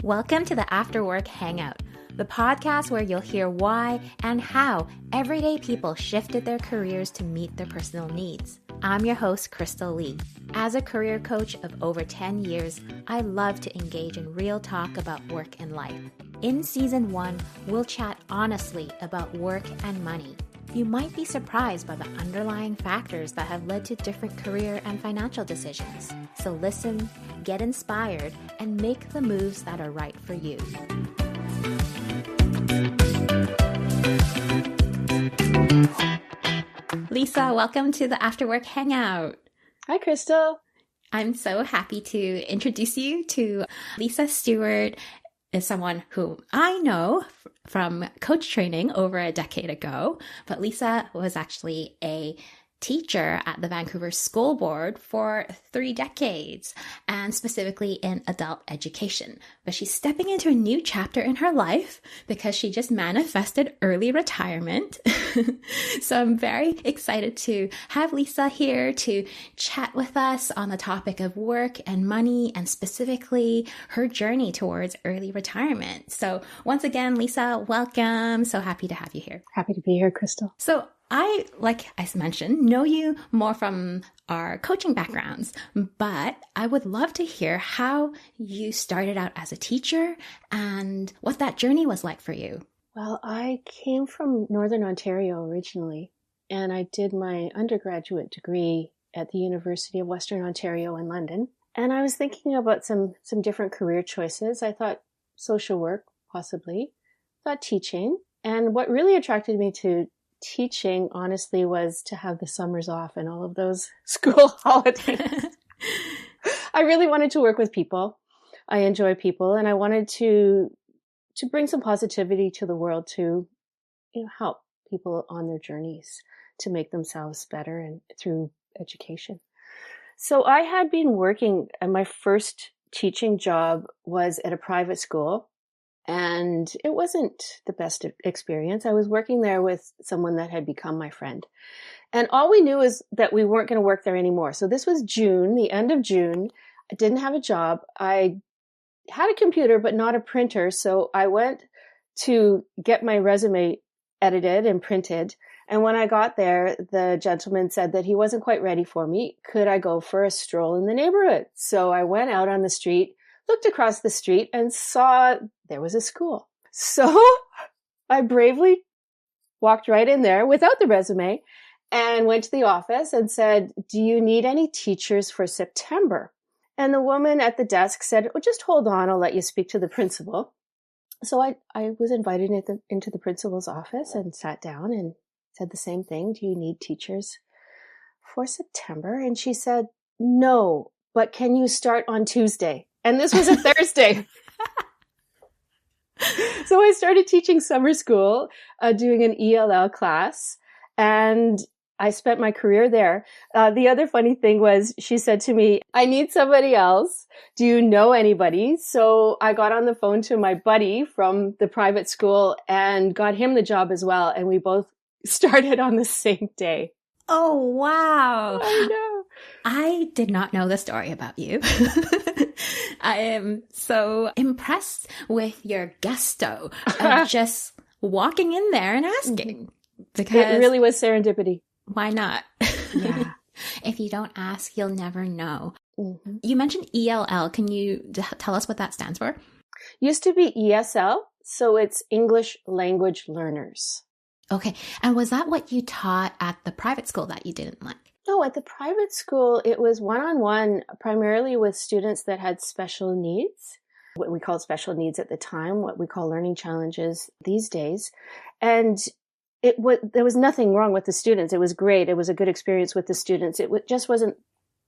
Welcome to the After Work Hangout, the podcast where you'll hear why and how everyday people shifted their careers to meet their personal needs. I'm your host, Crystal Lee. As a career coach of over 10 years, I love to engage in real talk about work and life. In Season 1, we'll chat honestly about work and money. You might be surprised by the underlying factors that have led to different career and financial decisions. So listen, get inspired, and make the moves that are right for you. Lisa, welcome to the After Work Hangout. Hi, Crystal. I'm so happy to introduce you to Lisa Stewart. Is someone who I know from coach training over a decade ago, but Lisa was actually a teacher at the Vancouver School Board for 3 decades, and specifically in adult education. But she's stepping into a new chapter in her life because she just manifested early retirement. So I'm very excited to have Lisa here to chat with us on the topic of work and money, and specifically her journey towards early retirement. So once again, Lisa, welcome. So happy to have you here. Happy to be here, Crystal. So I, like I mentioned, know you more from our coaching backgrounds, but I would love to hear how you started out as a teacher and what that journey was like for you. Well, I came from Northern Ontario originally, and I did my undergraduate degree at the University of Western Ontario in London. And I was thinking about some different career choices. I thought social work, possibly. Thought teaching. And what really attracted me to teaching, honestly, was to have the summers off and all of those school holidays. I really wanted to work with people. I enjoy people, and I wanted to bring some positivity to the world, to help people on their journeys to make themselves better and through education. So I had been working, and my first teaching job was at a private school. And it wasn't the best experience. I was working there with someone that had become my friend. And all we knew is that we weren't going to work there anymore. So this was June, the end of June. I didn't have a job. I had a computer, but not a printer. So I went to get my resume edited and printed. And when I got there, the gentleman said that he wasn't quite ready for me. Could I go for a stroll in the neighborhood? So I went out on the street, looked across the street, and saw there was a school. So I bravely walked right in there without the resume and went to the office and said, "Do you need any teachers for September?" And the woman at the desk said, "Oh, just hold on, I'll let you speak to the principal." So I was invited into the principal's office and sat down and said the same thing. "Do you need teachers for September?" And she said, "No, but can you start on Tuesday?" And this was a Thursday. So I started teaching summer school, doing an ELL class, and I spent my career there. The other funny thing was she said to me, "I need somebody else. Do you know anybody?" So I got on the phone to my buddy from the private school and got him the job as well. And we both started on the same day. Oh, wow. I know. I did not know the story about you. I am so impressed with your gusto of just walking in there and asking. Because it really was serendipity. Why not? Yeah. If you don't ask, you'll never know. Mm-hmm. You mentioned ELL. Can you tell us what that stands for? Used to be ESL, so it's English Language Learners. Okay. And was that what you taught at the private school that you didn't like? No, at the private school, it was one-on-one, primarily with students that had special needs, what we called special needs at the time, what we call learning challenges these days. And there was nothing wrong with the students. It was great. It was a good experience with the students. Just wasn't,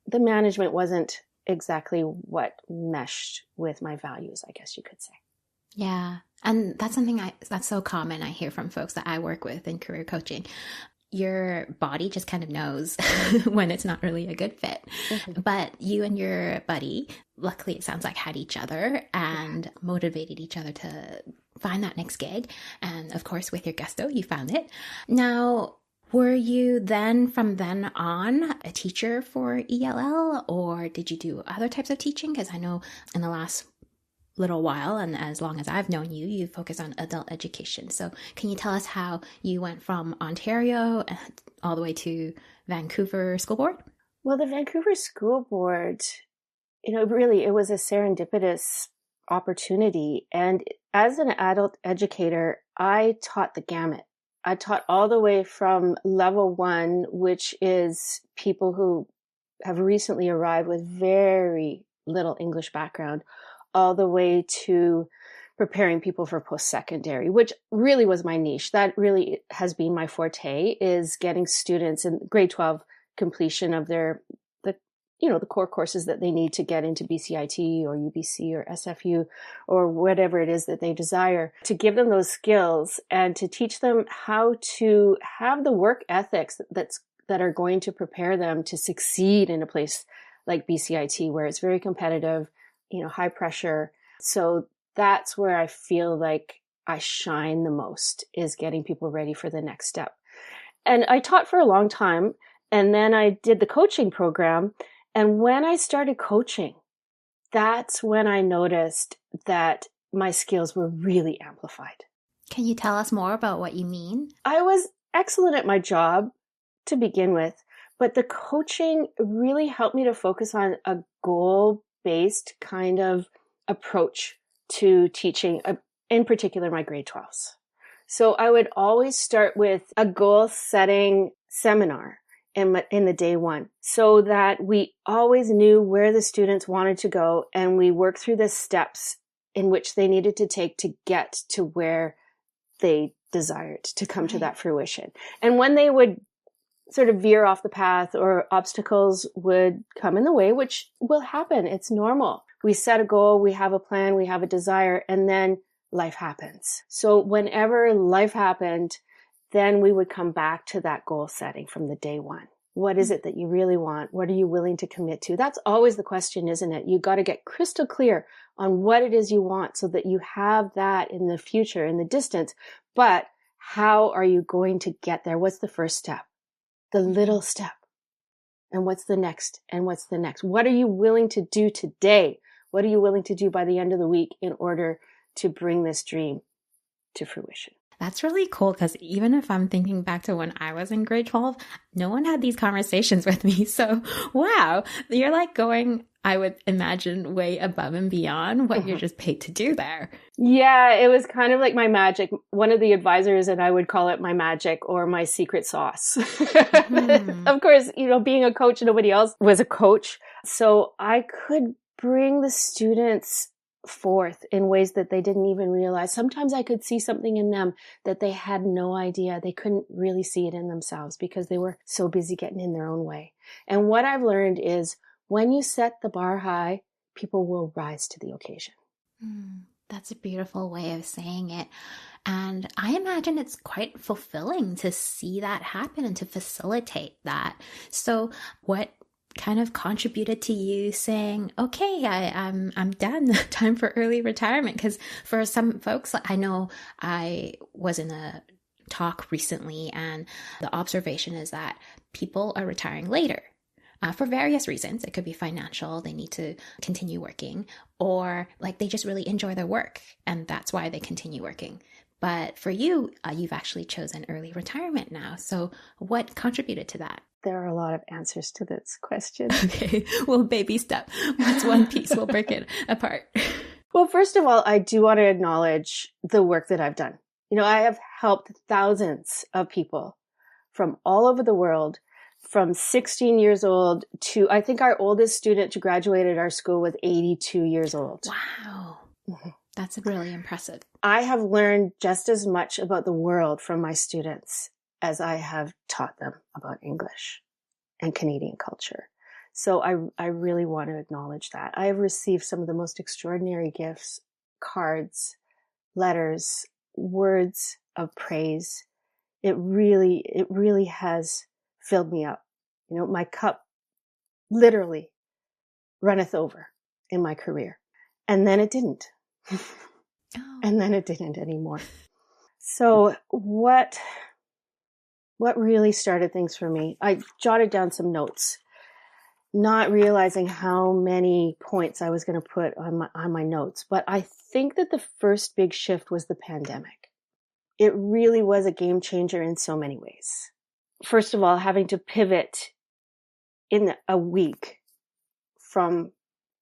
the management wasn't exactly what meshed with my values, I guess you could say. Yeah. And that's something that's so common I hear from folks that I work with in career coaching. Your body just kind of knows when it's not really a good fit. Mm-hmm. But you and your buddy, luckily it sounds like, had each other and motivated each other to find that next gig. And of course, with your gusto, you found it. Now, were you then, from then on, a teacher for ELL, or did you do other types of teaching? Because I know in the last little while, and as long as I've known you, you focus on adult education. So can you tell us how you went from Ontario all the way to Vancouver School Board? Well, the Vancouver School Board, really, it was a serendipitous opportunity. And as an adult educator, I taught the gamut. I taught all the way from level 1, which is people who have recently arrived with very little English background, all the way to preparing people for post-secondary, which really was my niche. That really has been my forte, is getting students in grade 12 completion of the core courses that they need to get into BCIT or UBC or SFU or whatever it is that they desire, to give them those skills and to teach them how to have the work ethics that are going to prepare them to succeed in a place like BCIT, where it's very competitive, high pressure. So that's where I feel like I shine the most, is getting people ready for the next step. And I taught for a long time, and then I did the coaching program. And when I started coaching, that's when I noticed that my skills were really amplified. Can you tell us more about what you mean? I was excellent at my job to begin with, but the coaching really helped me to focus on a goal-based kind of approach to teaching, in particular my grade 12s. So I would always start with a goal-setting seminar in the day 1, so that we always knew where the students wanted to go, and we worked through the steps in which they needed to take to get to where they desired to come to that fruition. And when they would sort of veer off the path or obstacles would come in the way, which will happen, it's normal. We set a goal, we have a plan, we have a desire, and then life happens. So whenever life happened, then we would come back to that goal setting from the day 1. What is it that you really want? What are you willing to commit to? That's always the question, isn't it? You got to get crystal clear on what it is you want, so that you have that in the future, in the distance. But how are you going to get there? What's the first step? The little step. And what's the next? And what's the next? What are you willing to do today? What are you willing to do by the end of the week in order to bring this dream to fruition? That's really cool, because even if I'm thinking back to when I was in grade 12, no one had these conversations with me. So, wow, you're like going, I would imagine, way above and beyond what you're just paid to do there. Yeah, it was kind of like my magic. One of the advisors and I would call it my magic or my secret sauce. Of course, being a coach, nobody else was a coach. So I could bring the students forth in ways that they didn't even realize. Sometimes I could see something in them that they had no idea. They couldn't really see it in themselves because they were so busy getting in their own way. And what I've learned is, when you set the bar high, people will rise to the occasion. That's a beautiful way of saying it. And I imagine it's quite fulfilling to see that happen and to facilitate that. So what kind of contributed to you saying, okay, I'm done, time for early retirement? Because for some folks, I know I was in a talk recently, and the observation is that people are retiring later. For various reasons. It could be financial, they need to continue working, or like they just really enjoy their work and that's why they continue working. But for you, you've actually chosen early retirement now. So what contributed to that? There are a lot of answers to this question. Okay, well, baby step. What's one piece? We'll break it apart. Well, first of all, I do want to acknowledge the work that I've done. I have helped thousands of people from all over the world, from 16 years old to, I think our oldest student to graduate at our school was 82 years old. Wow. That's really impressive. I have learned just as much about the world from my students as I have taught them about English and Canadian culture. So I really want to acknowledge that. I have received some of the most extraordinary gifts, cards, letters, words of praise. It really has filled me up. My cup literally runneth over in my career. And then it didn't. And then it didn't anymore. So what really started things for me? I jotted down some notes. not realizing how many points I was going to put on my notes. But I think that the first big shift was the pandemic. It really was a game changer in so many ways. First of all, having to pivot in a week from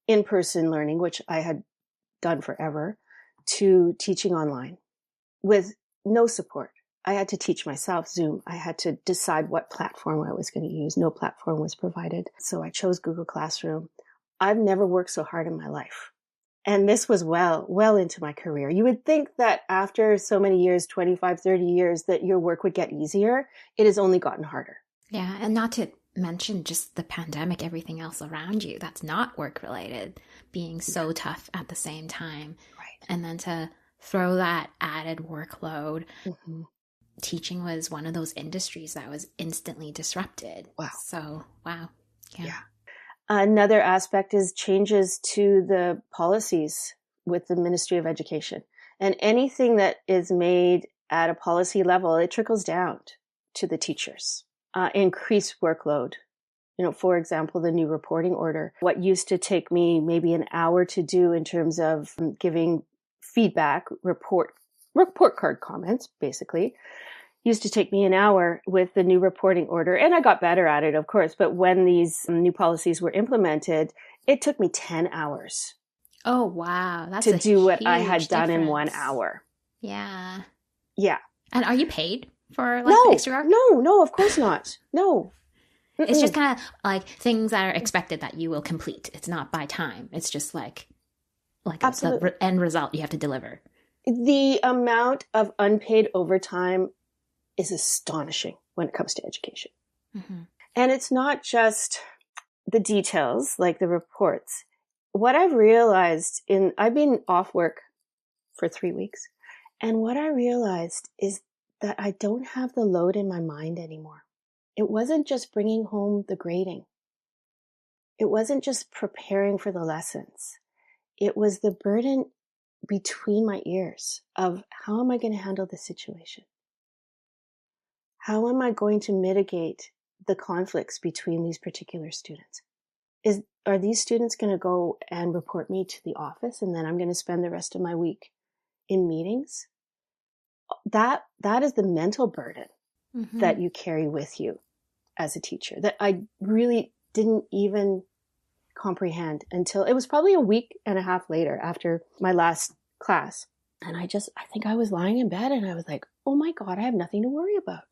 in-person learning, which I had done forever, to teaching online with no support. I had to teach myself Zoom. I had to decide what platform I was going to use. No platform was provided. So I chose Google Classroom. I've never worked so hard in my life. And this was well into my career. You would think that after so many years, 25, 30 years, that your work would get easier. It has only gotten harder. Yeah. And not to mention just the pandemic, everything else around you that's not work related, being so tough at the same time. Right. And then to throw that added workload. Mm-hmm. Teaching was one of those industries that was instantly disrupted. Wow. So, wow. Yeah. Another aspect is changes to the policies with the Ministry of Education. And anything that is made at a policy level, it trickles down to the teachers. Increased workload. For example, the new reporting order. What used to take me maybe an hour to do in terms of giving feedback, report card comments, basically, used to take me an hour with the new reporting order. And I got better at it, of course. But when these new policies were implemented, it took me 10 hours. Oh, wow. That's to do what I had difference. done in 1 hour. Yeah. Yeah. And are you paid for the extra work? No, of course not. No. It's just kind of like things that are expected that you will complete. It's not by time. It's just like the end result you have to deliver. The amount of unpaid overtime is astonishing when it comes to education. Mm-hmm. And it's not just the details, like the reports. What I've realized I've been off work for 3 weeks. And what I realized is that I don't have the load in my mind anymore. It wasn't just bringing home the grading. It wasn't just preparing for the lessons. It was the burden between my ears of how am I going to handle this situation? How am I going to mitigate the conflicts between these particular students? Are these students going to go and report me to the office and then I'm going to spend the rest of my week in meetings? That is the mental burden that you carry with you as a teacher that I really didn't even comprehend until it was probably a week and a half later after my last class. And I think I was lying in bed and I was like, oh my God, I have nothing to worry about.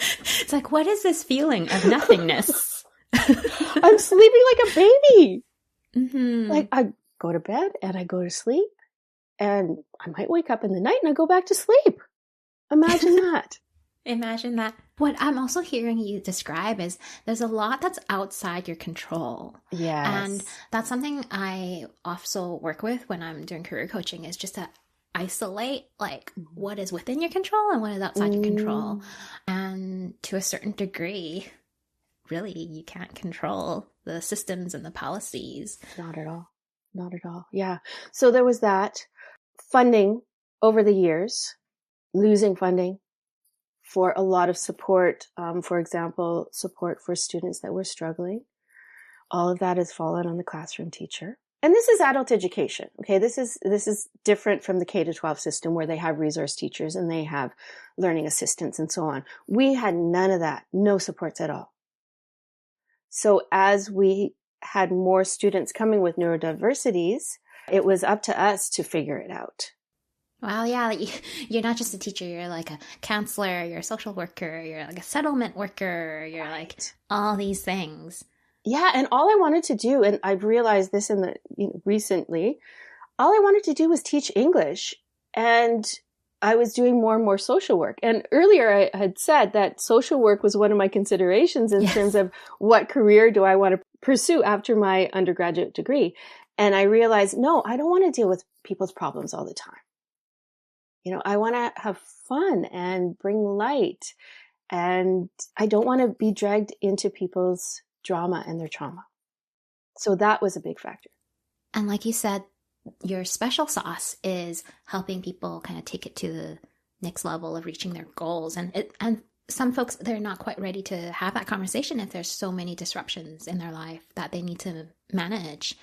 It's like, what is this feeling of nothingness? I'm sleeping like a baby. Mm-hmm. Like I go to bed and I go to sleep and I might wake up in the night and I go back to sleep. Imagine that. Imagine that. What I'm also hearing you describe is there's a lot that's outside your control. Yes. And that's something I also work with when I'm doing career coaching is just to isolate like what is within your control and what is outside your control. And to a certain degree, really, you can't control the systems and the policies. Not at all. Not at all. Yeah. So there was that funding over the years, losing funding for a lot of support. For example, support for students that were struggling. All of that has fallen on the classroom teacher. And this is adult education. Okay. This is different from the K-12 system where they have resource teachers and they have learning assistants and so on. We had none of that. No supports at all. So as we had more students coming with neurodiversities, it was up to us to figure it out. Well, yeah, you're not just a teacher. You're like a counselor, you're a social worker, you're like a settlement worker, you're like all these things. Yeah, and all I wanted to do, and I've realized this recently, all I wanted to do was teach English. And I was doing more and more social work. And earlier I had said that social work was one of my considerations in terms of what career do I want to pursue after my undergraduate degree. And I realized, no, I don't want to deal with people's problems all the time. I want to have fun and bring light. And I don't want to be dragged into people's drama and their trauma. So that was a big factor. And like you said, your special sauce is helping people kind of take it to the next level of reaching their goals. And some folks, they're not quite ready to have that conversation if there's so many disruptions in their life that they need to manage.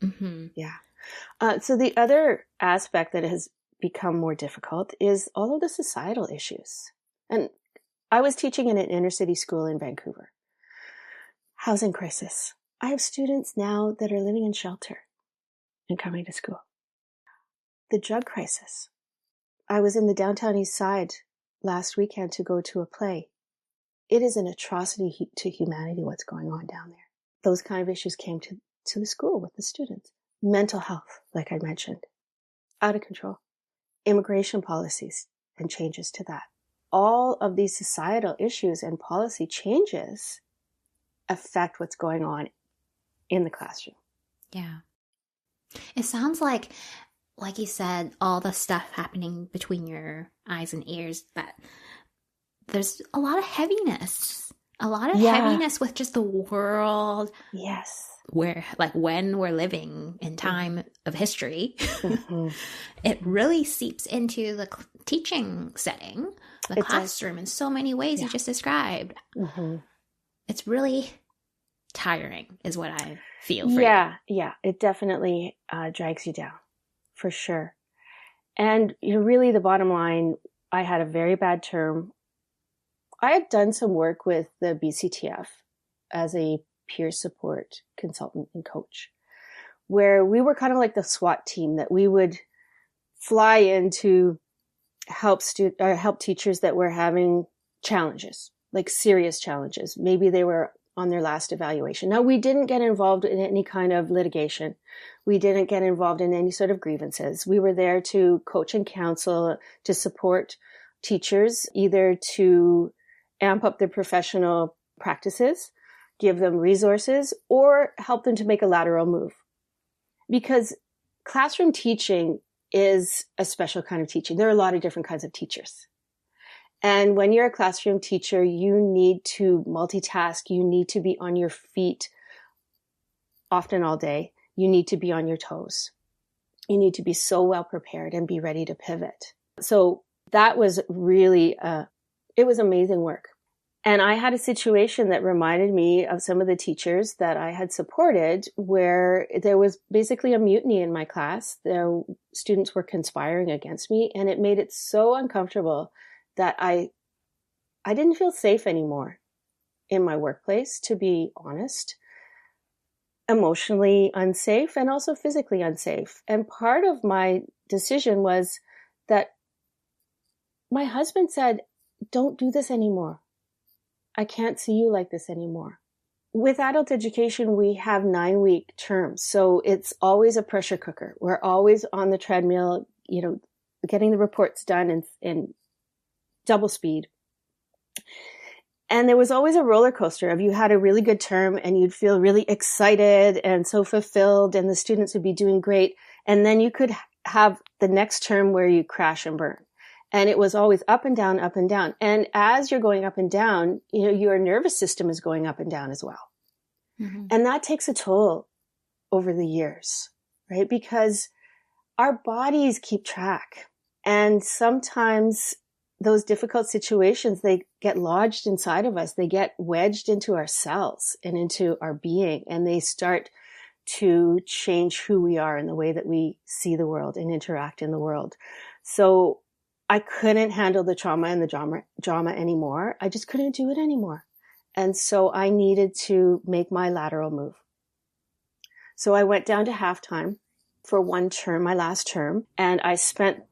Mm-hmm. Yeah. So the other aspect that has become more difficult is all of the societal issues. And I was teaching in an inner city school in Vancouver. Housing crisis. I have students now that are living in shelter and coming to school. The drug crisis. I was in the downtown east side last weekend to go to a play. It is an atrocity to humanity what's going on down there. Those kind of issues came to the school with the students. Mental health, like I mentioned, out of control. Immigration policies and changes to that. All of these societal issues and policy changes affect what's going on in the classroom. Yeah. It sounds like you said, all the stuff happening between your eyes and ears, that there's a lot of heaviness. A lot of heaviness with just the world. Yes. Where, like, when we're living in time of history, it really seeps into the teaching setting, the classroom, in so many ways you just described. It's really tiring is what I feel for you. Yeah. It definitely drags you down, for sure. And really the bottom line, I had a very bad term. I had done some work with the BCTF as a peer support consultant and coach, where we were kind of like the SWAT team that we would fly in to help teachers that were having challenges, like serious challenges. Maybe they were on their last evaluation. Now, we didn't get involved in any kind of litigation. We didn't get involved in any sort of grievances. We were there to coach and counsel, to support teachers, either to amp up their professional practices, give them resources, or help them to make a lateral move. Because classroom teaching is a special kind of teaching. There are a lot of different kinds of teachers. And when you're a classroom teacher, you need to multitask. You need to be on your feet often all day. You need to be on your toes. You need to be so well prepared and be ready to pivot. So that was really, it was amazing work. And I had a situation that reminded me of some of the teachers that I had supported, where there was basically a mutiny in my class. The students were conspiring against me, and it made it so uncomfortable that I didn't feel safe anymore in my workplace, to be honest. Emotionally unsafe and also physically unsafe. And part of my decision was that my husband said, "Don't do this anymore. I can't see you like this anymore." With adult education, we have 9-week terms. So it's always a pressure cooker. We're always on the treadmill, getting the reports done in double speed. And there was always a roller coaster of, you had a really good term and you'd feel really excited and so fulfilled, and the students would be doing great. And then you could have the next term where you crash and burn. And it was always up and down, up and down. And as you're going up and down, your nervous system is going up and down as well. Mm-hmm. And that takes a toll over the years, right? Because our bodies keep track. And sometimes those difficult situations, they get lodged inside of us. They get wedged into our cells and into our being, and they start to change who we are and the way that we see the world and interact in the world. So I couldn't handle the trauma and the drama anymore. I just couldn't do it anymore. And so I needed to make my lateral move. So I went down to halftime for one term, my last term, and I spent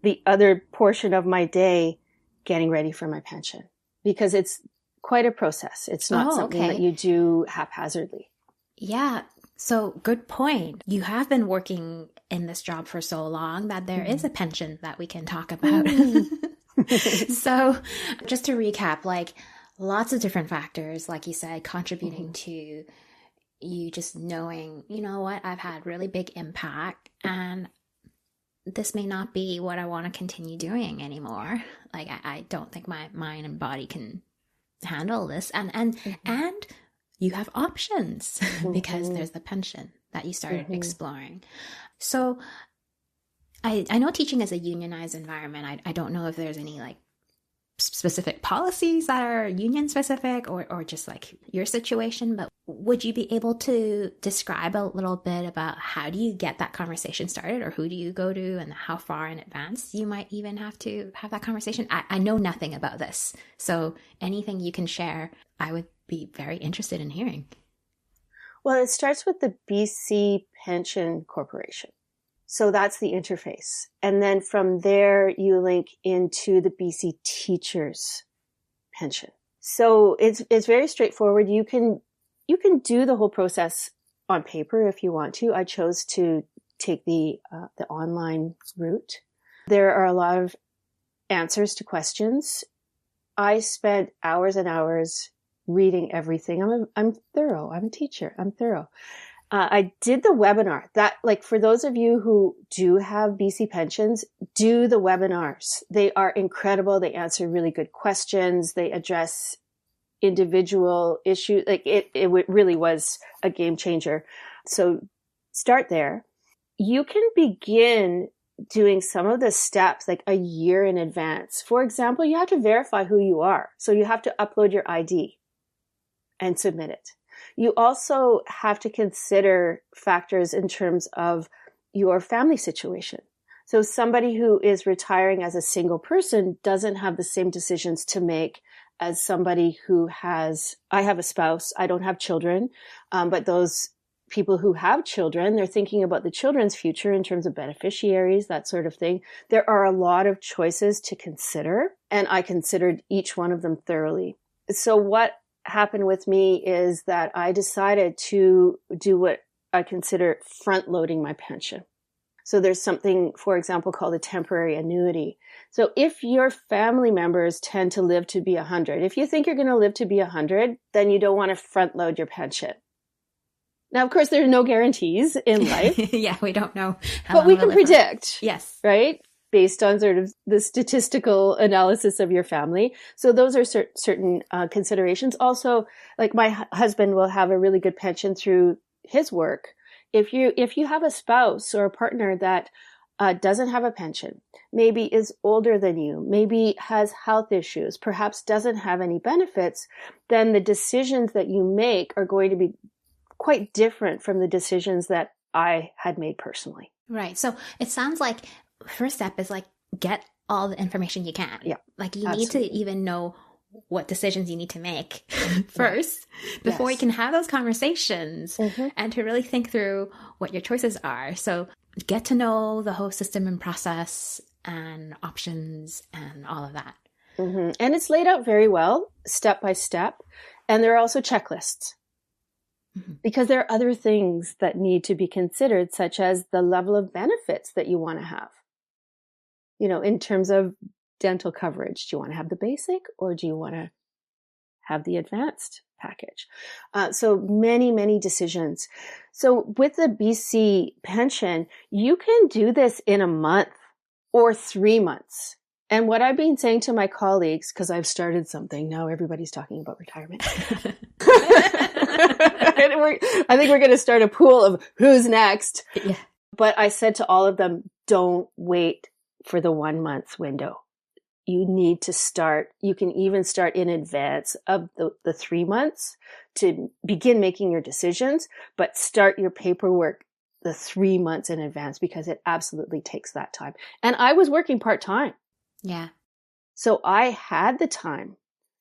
the other portion of my day getting ready for my pension, because it's quite a process. It's not something that you do haphazardly. Yeah. So good point. You have been working in this job for so long that there is a pension that we can talk about. So just to recap, like, lots of different factors, like you said, contributing to you just knowing, you know what, I've had really big impact and this may not be what I want to continue doing anymore. Like, I don't think my mind and body can handle this. And you have options because there's the pension that you started exploring. So I know teaching is a unionized environment. I don't know if there's any like specific policies that are union specific or just like your situation, but would you be able to describe a little bit about how do you get that conversation started, or who do you go to, and how far in advance you might even have to have that conversation? I know nothing about this, so anything you can share, I would be very interested in hearing. Well, it starts with the BC Pension Corporation. So that's the interface. And then from there, you link into the BC Teachers Pension. So it's very straightforward. You can do the whole process on paper if you want to. I chose to take the online route. There are a lot of answers to questions. I spent hours and hours reading everything. I'm thorough. I'm a teacher. I'm thorough. I did the webinar that, like, for those of you who do have BC pensions, do the webinars. They are incredible. They answer really good questions. They address individual issues. Like it really was a game changer. So start there. You can begin doing some of the steps like a year in advance. For example, you have to verify who you are. So you have to upload your ID and submit it. You also have to consider factors in terms of your family situation. So somebody who is retiring as a single person doesn't have the same decisions to make as somebody who I have a spouse, I don't have children, but those people who have children, they're thinking about the children's future in terms of beneficiaries, that sort of thing. There are a lot of choices to consider, and I considered each one of them thoroughly. So what happened with me is that I decided to do what I consider front loading my pension. So there's something, for example, called a temporary annuity. So if your family members tend to live to be 100, if you think you're going to live to be 100, then you don't want to front load your pension. Now, of course, there are no guarantees in life. Yeah, we don't know. But we can predict. Yes. Right? Based on sort of the statistical analysis of your family. So those are certain considerations. Also, like my husband will have a really good pension through his work. If you have a spouse or a partner that doesn't have a pension, maybe is older than you, maybe has health issues, perhaps doesn't have any benefits, then the decisions that you make are going to be quite different from the decisions that I had made personally. Right. So it sounds like first step is like get all the information you can. Yeah. Like you absolutely. need to even know what decisions you need to make first before you can have those conversations and to really think through what your choices are. So get to know the whole system and process and options and all of that. And it's laid out very well, step by step. And there are also checklists. Because there are other things that need to be considered, such as the level of benefits that you want to have. You know, in terms of dental coverage, do you want to have the basic or do you want to have the advanced package? So many, many decisions. So with the BC pension, you can do this in a month or 3 months. And what I've been saying to my colleagues, because I've started something, now everybody's talking about retirement. I think we're going to start a pool of who's next. Yeah. But I said to all of them, don't wait for the 1 month window. You need to start. You can even start in advance of the 3 months to begin making your decisions, but start your paperwork the 3 months in advance because it absolutely takes that time. And I was working part-time. Yeah. So I had the time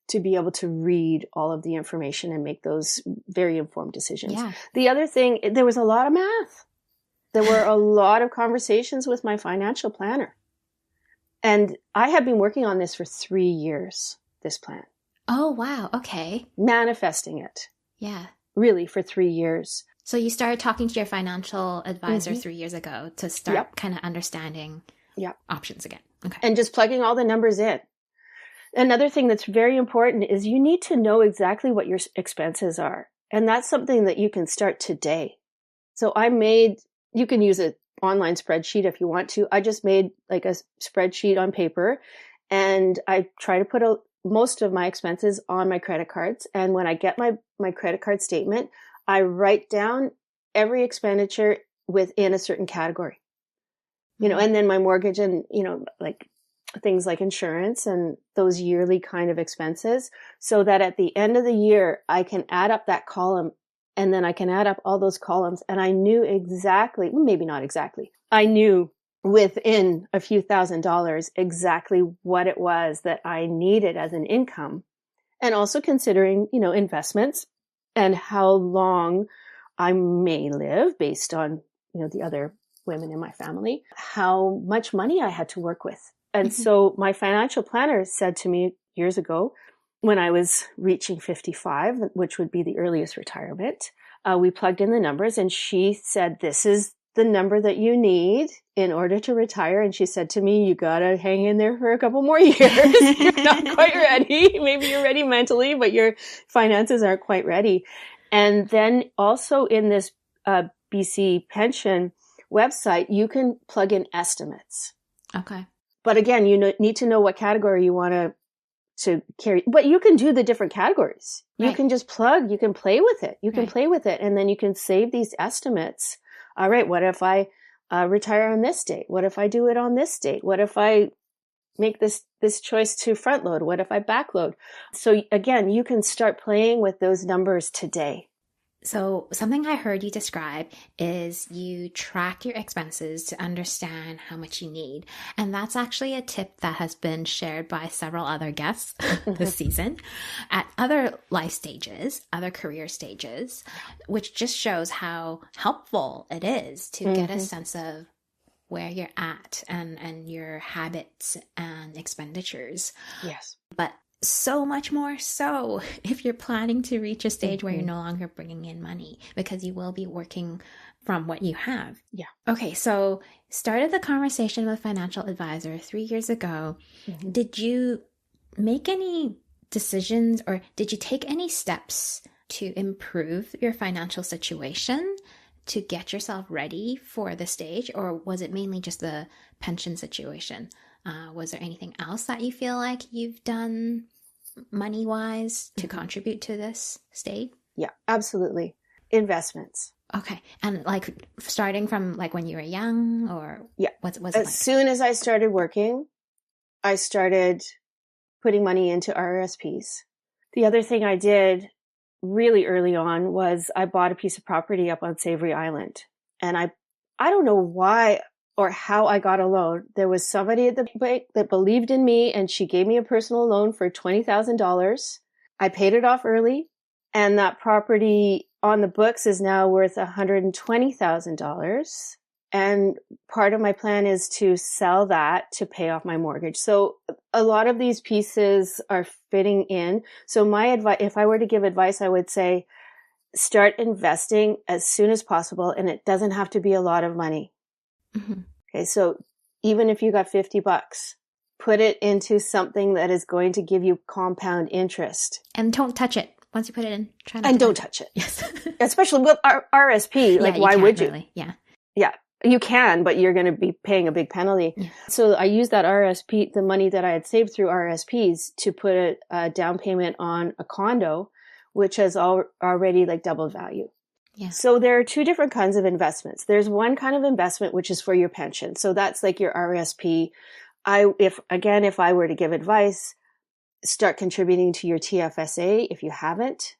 to be able to read all of the information and make those very informed decisions. Yeah. The other thing, there was a lot of math. There were a lot of conversations with my financial planner. And I have been working on this for 3 years, this plan. Oh, wow. Okay. Manifesting it. Yeah. Really for 3 years. So you started talking to your financial advisor 3 years ago to start kind of understanding options again. Okay. And just plugging all the numbers in. Another thing that's very important is you need to know exactly what your expenses are. And that's something that you can start today. So you can use an online spreadsheet if you want to. I just made like a spreadsheet on paper and I try to put most of my expenses on my credit cards. And when I get my credit card statement, I write down every expenditure within a certain category. You know, and then my mortgage and, like things like insurance and those yearly kind of expenses, so that at the end of the year, I can add up that column, and then I can add up all those columns. And I knew exactly, maybe not exactly, I knew within a few $1,000s exactly what it was that I needed as an income. And also considering, investments and how long I may live based on, the other women in my family, how much money I had to work with. And so my financial planner said to me years ago, when I was reaching 55, which would be the earliest retirement, we plugged in the numbers, and she said, this is the number that you need in order to retire. And she said to me, you got to hang in there for a couple more years. You're not quite ready. Maybe you're ready mentally, but your finances aren't quite ready. And then also in this BC pension website, you can plug in estimates. Okay. But again, you need to know what category you want to carry. But you can do the different categories. You can just plug, you can play with it. You can play with it, and then you can save these estimates. All right, what if I retire on this date? What if I do it on this date? What if I make this choice to front load? What if I back load? So again, you can start playing with those numbers today. So something I heard you describe is you track your expenses to understand how much you need. And that's actually a tip that has been shared by several other guests this season at other life stages, other career stages, which just shows how helpful it is to get a sense of where you're at and your habits and expenditures. Yes. But so much more so if you're planning to reach a stage where you're no longer bringing in money, because you will be working from what you have. Yeah. Okay, so started the conversation with a financial advisor 3 years ago. Did you make any decisions, or did you take any steps to improve your financial situation to get yourself ready for the stage, or was it mainly just the pension situation? Was there anything else that you feel like you've done money-wise to contribute to this state? Yeah, absolutely. Investments. Okay. And like starting from like when you were young, or what's it like? As soon as I started working, I started putting money into RRSPs. The other thing I did really early on was I bought a piece of property up on Savory Island. And I don't know why or how I got a loan. There was somebody at the bank that believed in me, and she gave me a personal loan for $20,000. I paid it off early, and that property on the books is now worth $120,000. And part of my plan is to sell that to pay off my mortgage. So a lot of these pieces are fitting in. So my advice, if I were to give advice, I would say start investing as soon as possible, and it doesn't have to be a lot of money. Okay, so even if you got $50, put it into something that is going to give you compound interest. And don't touch it. Once you put it in, try not and to don't touch it. Yes. Especially with RSP. Like, why would you? Really. Yeah. Yeah. You can, but you're going to be paying a big penalty. Yeah. So I used that RSP, the money that I had saved through RSPs, to put a down payment on a condo, which has already like doubled value. Yeah. So there are two different kinds of investments. There's one kind of investment, which is for your pension. So that's like your RSP. If I were to give advice, start contributing to your TFSA if you haven't,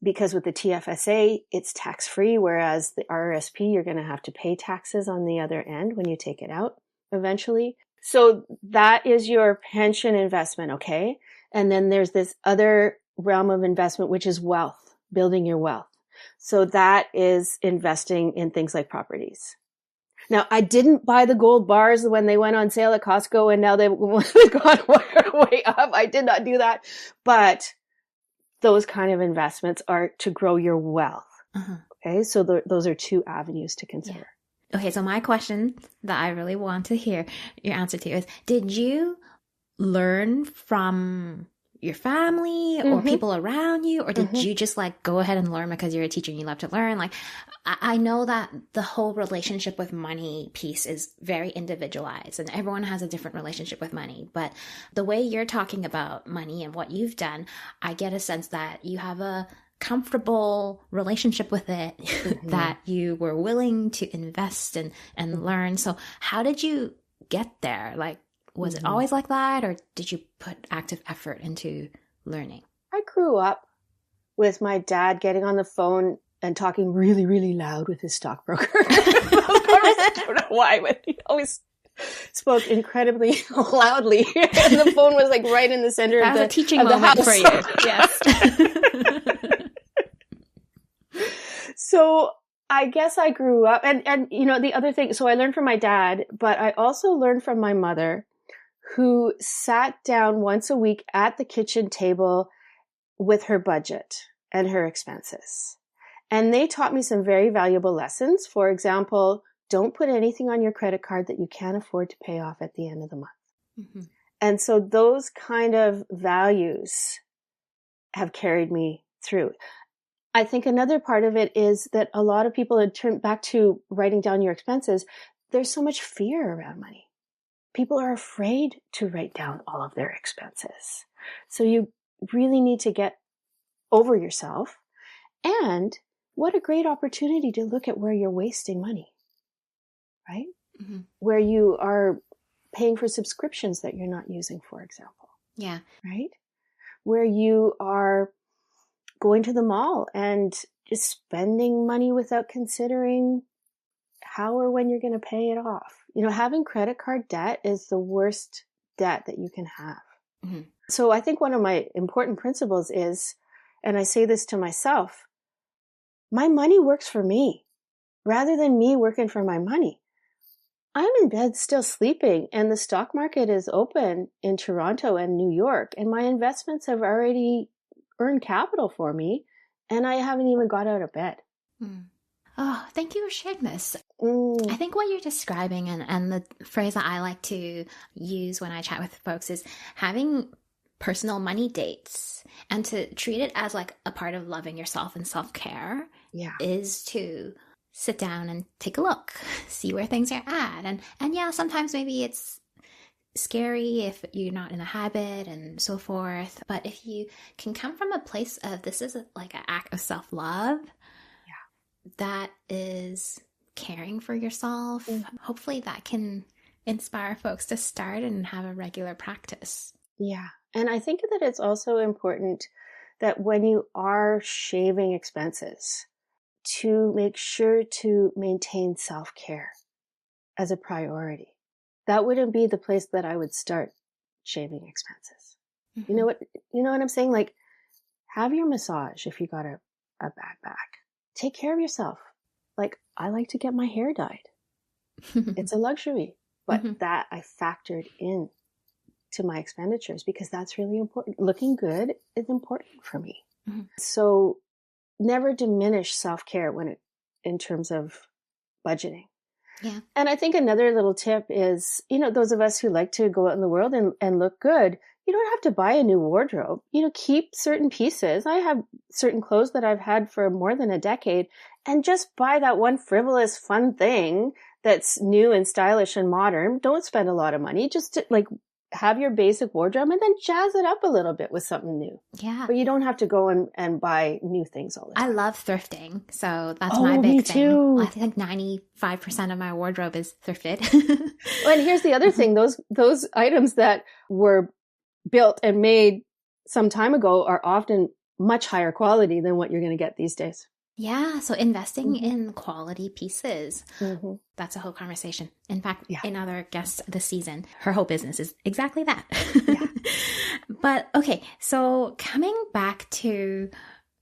because with the TFSA, it's tax-free, whereas the RRSP, you're going to have to pay taxes on the other end when you take it out eventually. So that is your pension investment, okay? And then there's this other realm of investment, which is wealth, building your wealth. So that is investing in things like properties. Now, I didn't buy the gold bars when they went on sale at Costco and now they've gone way up. I did not do that. But those kind of investments are to grow your wealth. Okay, so those are two avenues to consider. Yeah. Okay, so my question that I really want to hear your answer to is, did you learn from your family or people around you, or did you just like go ahead and learn because you're a teacher and you love to learn? Like, I know that the whole relationship with money piece is very individualized and everyone has a different relationship with money. But the way you're talking about money and what you've done, I get a sense that you have a comfortable relationship with it, that you were willing to invest and learn. So how did you get there? Like, Was it always like that, or did you put active effort into learning? I grew up with my dad getting on the phone and talking really, really loud with his stockbroker. I don't know why, but he always spoke incredibly loudly. And the phone was like right in the center that of was a teaching of moment the for you. Yes. So I guess I grew up and, you know, the other thing, so I learned from my dad, but I also learned from my mother, who sat down once a week at the kitchen table with her budget and her expenses. And they taught me some very valuable lessons. For example, don't put anything on your credit card that you can't afford to pay off at the end of the month. Mm-hmm. And so those kind of values have carried me through. I think another part of it is that a lot of people, had turned back to writing down your expenses, there's so much fear around money. People are afraid to write down all of their expenses. So you really need to get over yourself. And what a great opportunity to look at where you're wasting money, right? Mm-hmm. Where you are paying for subscriptions that you're not using, for example. Yeah. Right? Where you are going to the mall and just spending money without considering how or when you're going to pay it off. You know, having credit card debt is the worst debt that you can have. Mm-hmm. So I think one of my important principles is, and I say this to myself, my money works for me rather than me working for my money. I'm in bed still sleeping, and the stock market is open in Toronto and New York, and my investments have already earned capital for me, and I haven't even got out of bed. Mm. Oh, thank you for sharing this. I think what you're describing, and the phrase that I like to use when I chat with folks, is having personal money dates, and to treat it as like a part of loving yourself and self-care. Yeah. Is to sit down and take a look, see where things are at. And yeah, sometimes maybe it's scary if you're not in a habit and so forth. But if you can come from a place of this is like an act of self-love, that is caring for yourself, hopefully that can inspire folks to start and have a regular practice. Yeah. And I think that it's also important that when you are shaving expenses, to make sure to maintain self-care as a priority. That wouldn't be the place that I would start shaving expenses. Mm-hmm. You know what I'm saying? Like, have your massage if you got a bad back. Take care of yourself. Like, I like to get my hair dyed. It's a luxury, but that I factored in to my expenditures because that's really important. Looking good is important for me. Mm-hmm. So never diminish self-care in terms of budgeting. Yeah. And I think another little tip is, you know, those of us who like to go out in the world and look good, you don't have to buy a new wardrobe. You know, keep certain pieces. I have certain clothes that I've had for more than a decade, and just buy that one frivolous, fun thing that's new and stylish and modern. Don't spend a lot of money. Just to, like, have your basic wardrobe and then jazz it up a little bit with something new. Yeah. But you don't have to go and buy new things all the time. I love thrifting. So that's my big thing. Too. I think 95% of my wardrobe is thrifted. Well, and here's the other thing. Those items that were built and made some time ago are often much higher quality than what you're going to get these days. Yeah. So investing in quality pieces, that's a whole conversation. In fact, another guest this season, her whole business is exactly that. Yeah. But okay. So coming back to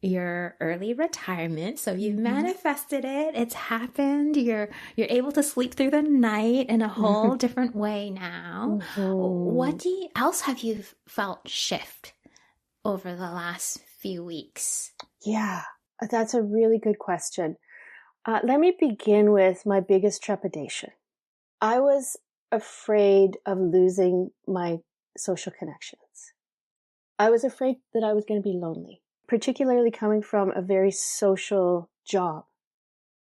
your early retirement. So you've manifested it. It's happened. You're able to sleep through the night in a whole different way now. What else have you felt shift over the last few weeks? Yeah. That's a really good question. Let me begin with my biggest trepidation. I was afraid of losing my social connections. I was afraid that I was going to be lonely, particularly coming from a very social job,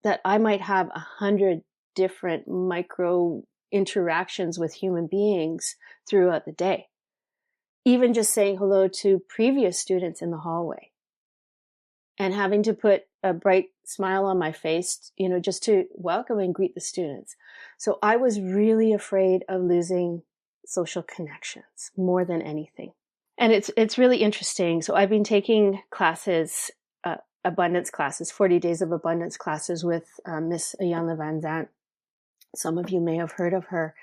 that I might have 100 different micro interactions with human beings throughout the day. Even just saying hello to previous students in the hallway. And having to put a bright smile on my face, you know, just to welcome and greet the students. So I was really afraid of losing social connections more than anything. And it's really interesting. So I've been taking classes, abundance classes, 40 days of abundance classes with Miss Ayanna Van Zandt. Some of you may have heard of her.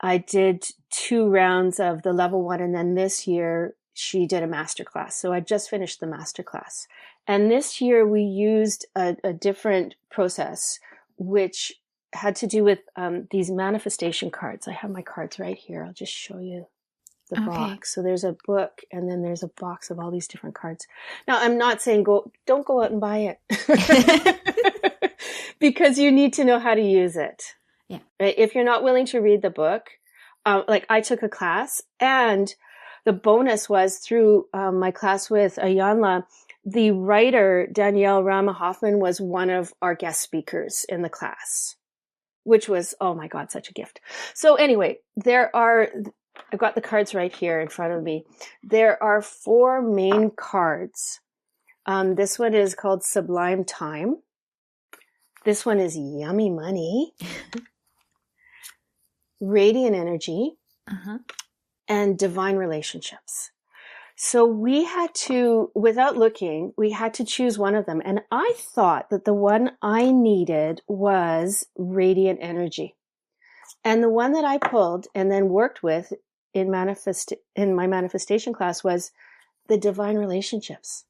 I did 2 rounds of the level 1, and then this year she did a masterclass. So I just finished the masterclass. And this year we used a different process, which had to do with these manifestation cards. I have my cards right here. I'll just show you the box. So there's a book, and then there's a box of all these different cards. Now, I'm not saying don't go out and buy it because you need to know how to use it. Yeah. Right? If you're not willing to read the book, like I took a class, and the bonus was through my class with Ayanna, the writer Danielle Rama Hoffman was one of our guest speakers in the class, which was, oh my God, such a gift. So anyway, I've got the cards right here in front of me. There are 4 main cards. This one is called Sublime Time. This one is Yummy Money, Radiant Energy, and Divine Relationships. So we had to, without looking, we had to choose one of them. And I thought that the one I needed was Radiant Energy. And the one that I pulled and then worked with in my manifestation class was the Divine Relationships.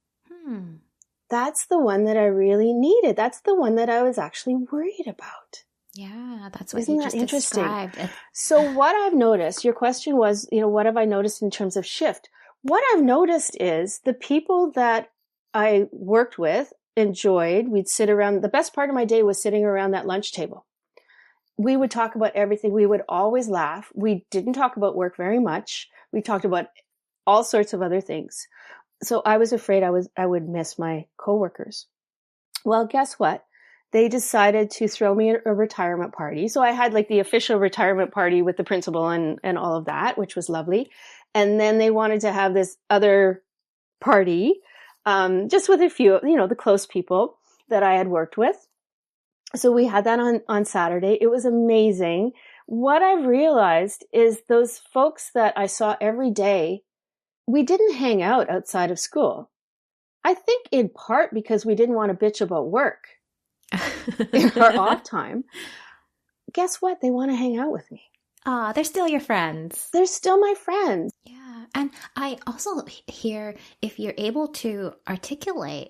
That's the one that I really needed. That's the one that I was actually worried about. Yeah, that's what Isn't you that just interesting? described. So what I've noticed, your question was, what have I noticed in terms of shift? What I've noticed is the people that I worked with enjoyed, we'd sit around, the best part of my day was sitting around that lunch table. We would talk about everything. We would always laugh. We didn't talk about work very much. We talked about all sorts of other things. So I was afraid I would miss my coworkers. Well, guess what? They decided to throw me a retirement party. So I had like the official retirement party with the principal and all of that, which was lovely. And then they wanted to have this other party, just with a few, the close people that I had worked with. So we had that on Saturday. It was amazing. What I've realized is those folks that I saw every day, we didn't hang out outside of school. I think in part because we didn't want to bitch about work in our off time. Guess what? They want to hang out with me. They're still your friends. They're still my friends. Yeah. And I also hear if you're able to articulate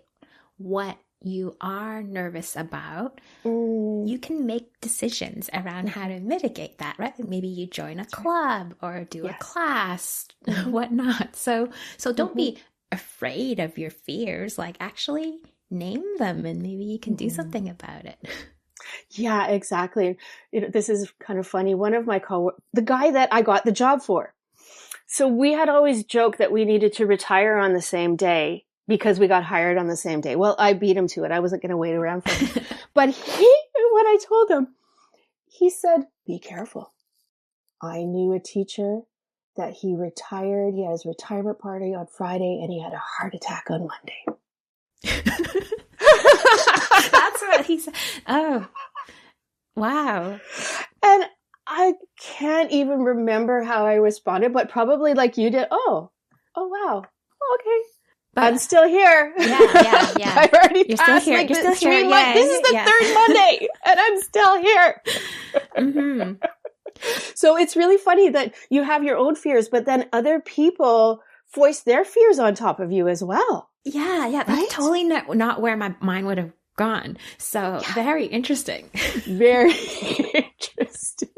what you are nervous about, you can make decisions around how to mitigate that, right? Maybe you join a club or do a class, whatnot. So don't be afraid of your fears. Like actually name them and maybe you can do something about it. Yeah, exactly. This is kind of funny. One of my the guy that I got the job for. So we had always joked that we needed to retire on the same day because we got hired on the same day. Well, I beat him to it. I wasn't going to wait around for him. But when I told him, he said, be careful. I knew a teacher that he retired. He had his retirement party on Friday and he had a heart attack on Monday. That's what he said. Oh, wow. And I can't even remember how I responded, but probably like you did. Oh, wow. Okay. But I'm still here. Yeah. I've already You're passed still here. like You're still here. Yeah, this is the third Monday and I'm still here. So it's really funny that you have your own fears, but then other people voice their fears on top of you as well. Yeah. That's right? Totally not where my mind would have gone. So very interesting. Very interesting.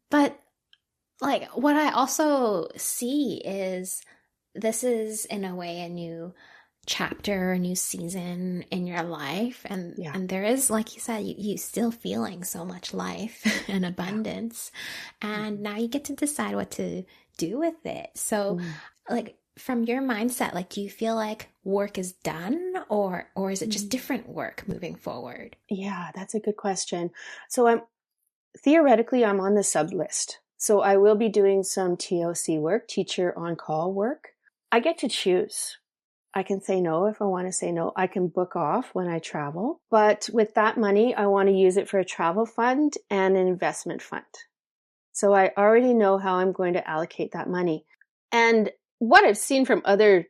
But like what I also see is this is in a way a new chapter, a new season in your life. And there is, like you said, you still feeling so much life and abundance. And now you get to decide what to do with it. So like from your mindset, like, do you feel like work is done or is it just different work moving forward? Yeah, that's a good question. So theoretically, I'm on the sub list. So I will be doing some TOC work, teacher on call work. I get to choose. I can say no if I want to say no. I can book off when I travel. But with that money, I want to use it for a travel fund and an investment fund. So I already know how I'm going to allocate that money. And what I've seen from other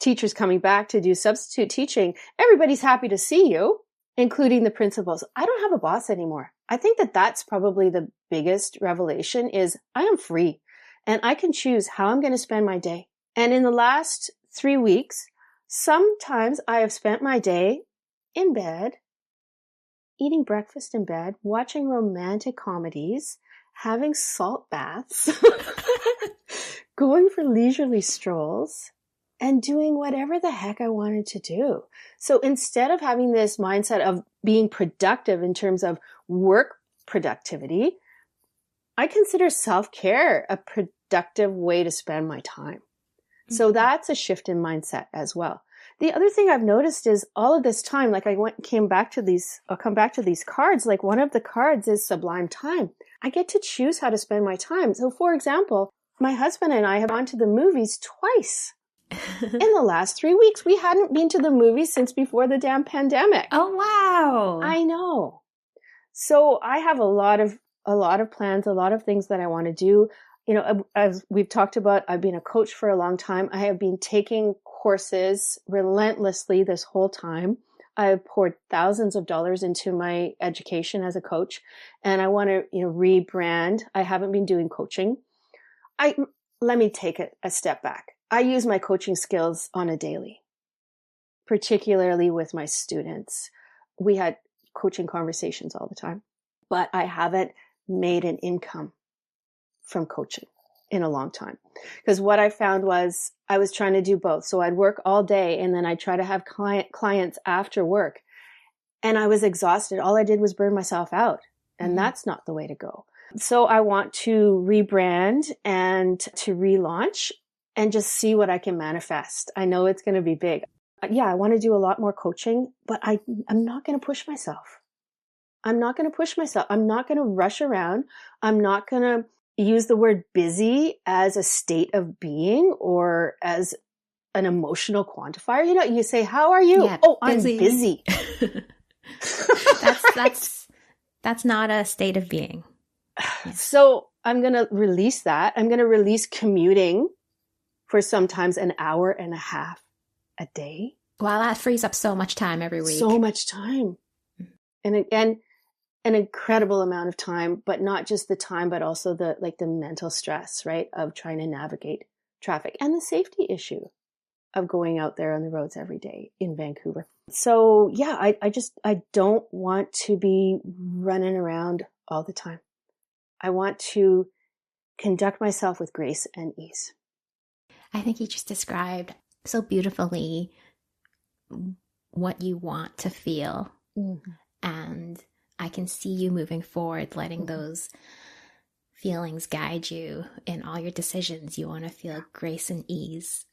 teachers coming back to do substitute teaching, everybody's happy to see you, including the principals. I don't have a boss anymore. I think that that's probably the biggest revelation is I am free and I can choose how I'm going to spend my day. And in the last 3 weeks, sometimes I have spent my day in bed, eating breakfast in bed, watching romantic comedies, having salt baths, going for leisurely strolls, and doing whatever the heck I wanted to do. So instead of having this mindset of being productive in terms of work productivity, I consider self-care a productive way to spend my time. So that's a shift in mindset as well. The other thing I've noticed is all of this time, like I'll come back to these cards. Like one of the cards is Sublime Time. I get to choose how to spend my time. So for example, my husband and I have gone to the movies twice in the last 3 weeks. We hadn't been to the movies since before the damn pandemic. Oh, wow. I know. So I have a lot of plans, a lot of things that I want to do. You know, as we've talked about, I've been a coach for a long time. I have been taking courses relentlessly this whole time. I've poured thousands of dollars into my education as a coach, and I want to, rebrand. I haven't been doing coaching. Let me take a step back. I use my coaching skills on a daily, particularly with my students. We had coaching conversations all the time, but I haven't made an income from coaching in a long time. Because what I found was I was trying to do both. So I'd work all day and then I'd try to have clients after work. And I was exhausted. All I did was burn myself out. And that's not the way to go. So I want to rebrand and to relaunch and just see what I can manifest. I know it's going to be big. Yeah, I want to do a lot more coaching, but I'm not going to push myself. I'm not going to rush around. I'm not going to use the word busy as a state of being or as an emotional quantifier. You say, how are you? Yeah, busy. I'm busy. That's not a state of being. So I'm going to release that. I'm going to release commuting for sometimes an hour and a half a day. Wow, that frees up so much time every week. So much time. And an incredible amount of time, but not just the time, but also the mental stress, right? Of trying to navigate traffic and the safety issue of going out there on the roads every day in Vancouver. So yeah, I don't want to be running around all the time. I want to conduct myself with grace and ease. I think you just described so beautifully what you want to feel. And I can see you moving forward, letting those feelings guide you in all your decisions. You want to feel grace and ease.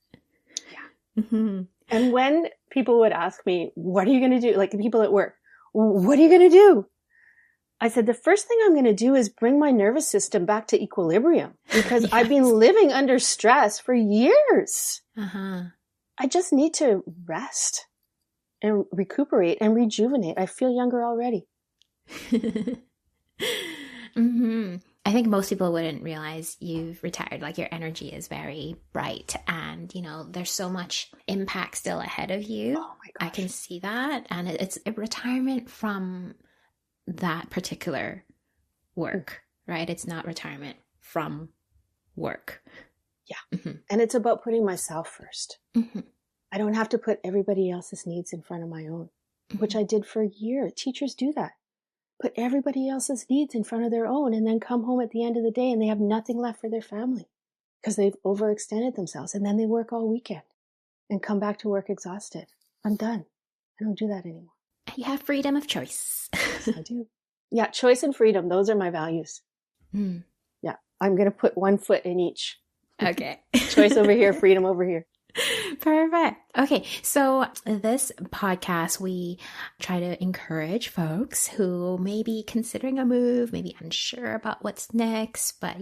Yeah. And when people would ask me, what are you going to do? Like the people at work, what are you going to do? I said, the first thing I'm going to do is bring my nervous system back to equilibrium because yes. I've been living under stress for years. I just need to rest and recuperate and rejuvenate. I feel younger already. I think most people wouldn't realize you've retired. Like your energy is very bright and, there's so much impact still ahead of you. Oh my gosh. I can see that. And it's a retirement from that particular work, right? It's not retirement from work. Yeah. And it's about putting myself first. I don't have to put everybody else's needs in front of my own, which I did for years. Teachers do that. Put everybody else's needs in front of their own and then come home at the end of the day and they have nothing left for their family because they've overextended themselves. And then they work all weekend and come back to work exhausted. I'm done. I don't do that anymore. You have freedom of choice. Yes, I do. Yeah, choice and freedom. Those are my values. Yeah, I'm going to put one foot in each. Okay. Choice over here, freedom over here. Perfect. Okay. So this podcast, we try to encourage folks who may be considering a move, maybe unsure about what's next, but,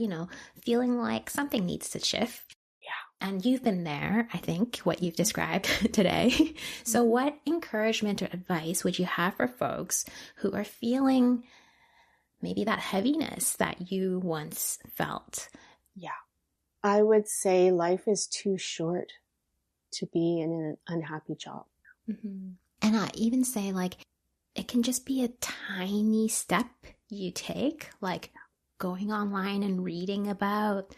feeling like something needs to shift. Yeah. And you've been there, I think, what you've described today. So what encouragement or advice would you have for folks who are feeling maybe that heaviness that you once felt. Yeah. I would say life is too short to be in an unhappy job. Mm-hmm. And I even say, like, it can just be a tiny step you take, like going online and reading about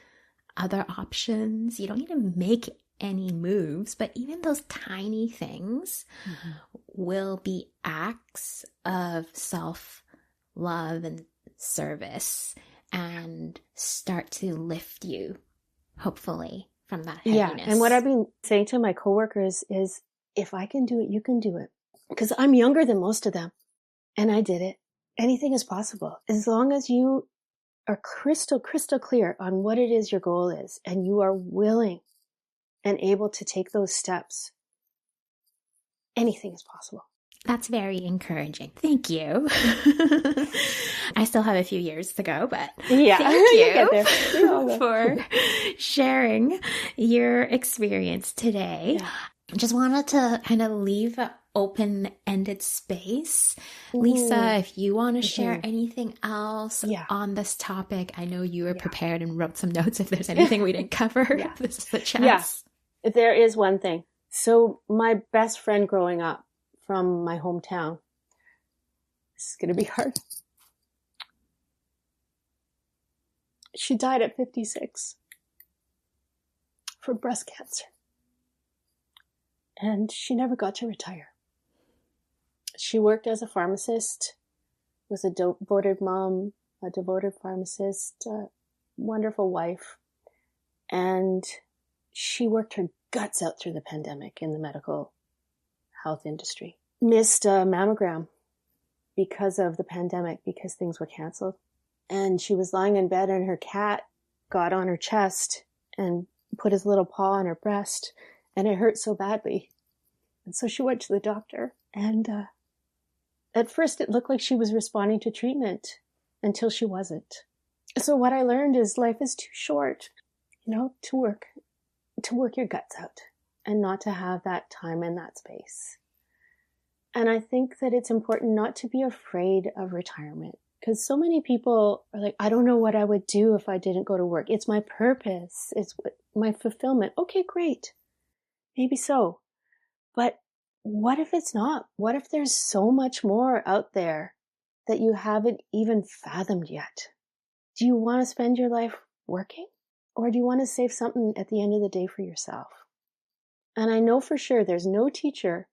other options. You don't need to make any moves, but even those tiny things will be acts of self-love and service and start to lift you, hopefully, from that heaviness. Yeah, and what I've been saying to my coworkers is, if I can do it, you can do it. Because I'm younger than most of them, and I did it. Anything is possible. As long as you are crystal clear on what it is your goal is, and you are willing and able to take those steps, anything is possible. That's very encouraging. Thank you. I still have a few years to go, but yeah, thank you for sharing your experience today. Yeah. I just wanted to kind of leave an open-ended space. Lisa, if you want to share anything else on this topic, I know you were prepared and wrote some notes if there's anything we didn't cover. This is the chance. Yeah, there is one thing. So my best friend growing up from my hometown, this is going to be hard. She died at 56 from breast cancer. And she never got to retire. She worked as a pharmacist, was a devoted mom, a devoted pharmacist, a wonderful wife. And she worked her guts out through the pandemic in the medical health industry. Missed a mammogram because of the pandemic, because things were canceled. And she was lying in bed and her cat got on her chest and put his little paw on her breast, and it hurt so badly. And so she went to the doctor, and at first it looked like she was responding to treatment until she wasn't. So what I learned is life is too short, to work your guts out and not to have that time and that space. And I think that it's important not to be afraid of retirement, because so many people are like, I don't know what I would do if I didn't go to work. It's my purpose. It's my fulfillment. Okay, great. Maybe so. But what if it's not? What if there's so much more out there that you haven't even fathomed yet? Do you want to spend your life working? Or do you want to save something at the end of the day for yourself? And I know for sure there's no teacher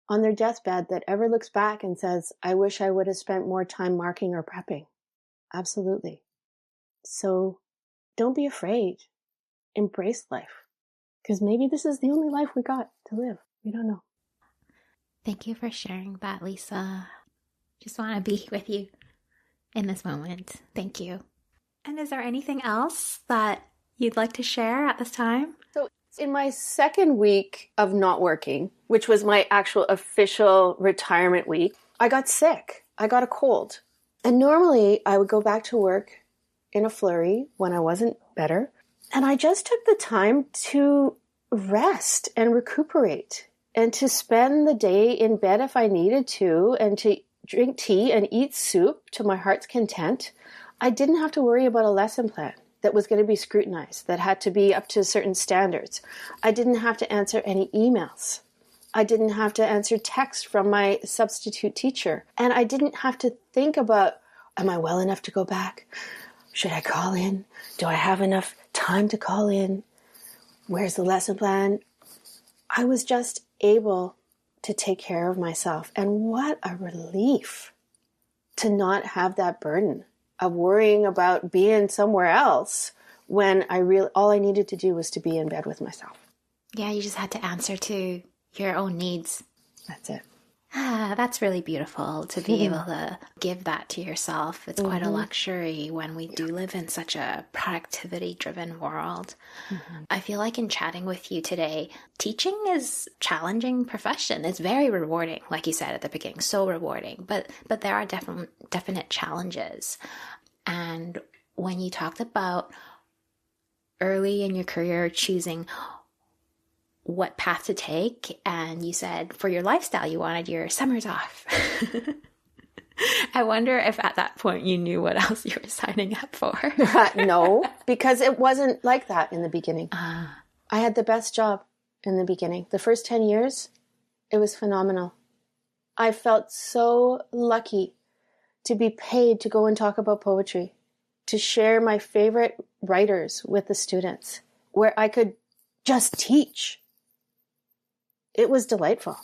on their deathbed that ever looks back and says, I wish I would have spent more time marking or prepping. Absolutely. So don't be afraid. Embrace life. Because maybe this is the only life we got to live. We don't know. Thank you for sharing that, Lisa. Just want to be with you in this moment. Thank you. And is there anything else that you'd like to share at this time? So in my second week of not working, which was my actual official retirement week, I got sick. I got a cold. And normally I would go back to work in a flurry when I wasn't better. And I just took the time to rest and recuperate and to spend the day in bed if I needed to, and to drink tea and eat soup to my heart's content. I didn't have to worry about a lesson plan that was going to be scrutinized, that had to be up to certain standards. I didn't have to answer any emails. I didn't have to answer texts from my substitute teacher. And I didn't have to think about, am I well enough to go back? Should I call in? Do I have enough time to call in? Where's the lesson plan? I was just able to take care of myself. And what a relief to not have that burden of worrying about being somewhere else when all I needed to do was to be in bed with myself. Yeah, you just had to answer to your own needs. That's it. That's really beautiful to be able to give that to yourself. It's quite a luxury when we do live in such a productivity-driven world. I feel like in chatting with you today, teaching is a challenging profession. It's very rewarding, like you said at the beginning, so rewarding. But there are definite challenges. And when you talked about early in your career choosing what path to take, and you said for your lifestyle you wanted your summers off. I wonder if at that point you knew what else you were signing up for. No, because it wasn't like that in the beginning. I had the best job in the beginning. The first 10 years, it was phenomenal. I felt so lucky to be paid to go and talk about poetry, to share my favorite writers with the students, where I could just teach. It was delightful.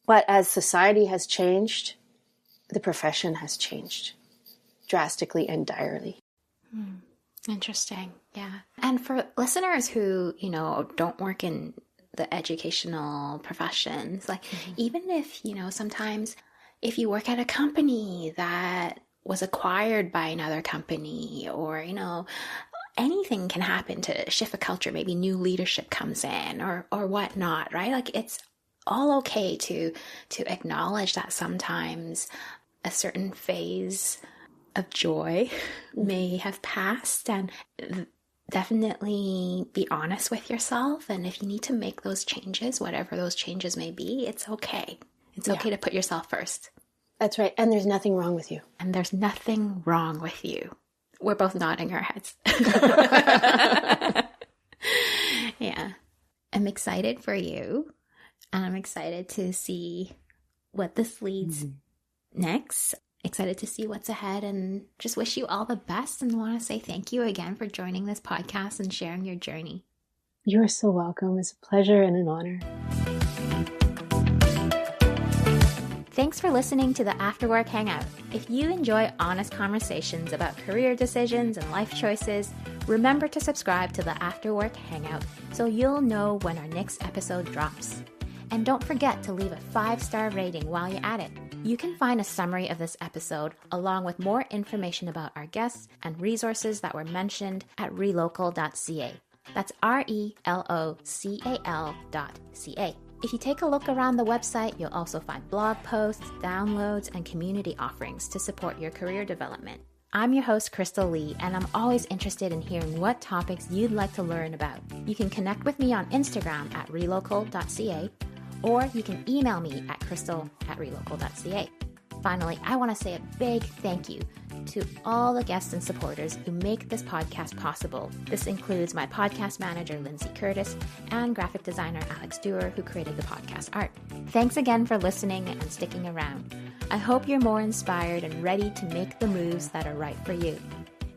But as society has changed, the profession has changed drastically and direly. Interesting. Yeah. And for listeners who, don't work in the educational professions, like even if, sometimes if you work at a company that was acquired by another company, or, anything can happen to shift a culture. Maybe new leadership comes in or whatnot, right? Like it's all okay to acknowledge that sometimes a certain phase of joy may have passed, and definitely be honest with yourself. And if you need to make those changes, whatever those changes may be, it's okay. It's okay to put yourself first. That's right. And there's nothing wrong with you. And there's nothing wrong with you. We're both nodding our heads. Yeah. I'm excited for you. And I'm excited to see what this leads next. Excited to see what's ahead, and just wish you all the best, and want to say thank you again for joining this podcast and sharing your journey. You're so welcome. It's a pleasure and an honor. Thanks for listening to the After Work Hangout. If you enjoy honest conversations about career decisions and life choices, remember to subscribe to the After Work Hangout so you'll know when our next episode drops. And don't forget to leave a 5-star rating while you're at it. You can find a summary of this episode along with more information about our guests and resources that were mentioned at relocal.ca. That's RELOCAL.ca. If you take a look around the website, you'll also find blog posts, downloads, and community offerings to support your career development. I'm your host, Crystal Lee, and I'm always interested in hearing what topics you'd like to learn about. You can connect with me on Instagram at relocal.ca, or you can email me at crystal@relocal.ca. Finally, I want to say a big thank you to all the guests and supporters who make this podcast possible. This includes my podcast manager, Lindsay Curtis, and graphic designer, Alex Stewart, who created the podcast art. Thanks again for listening and sticking around. I hope you're more inspired and ready to make the moves that are right for you.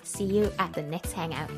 See you at the next Hangout.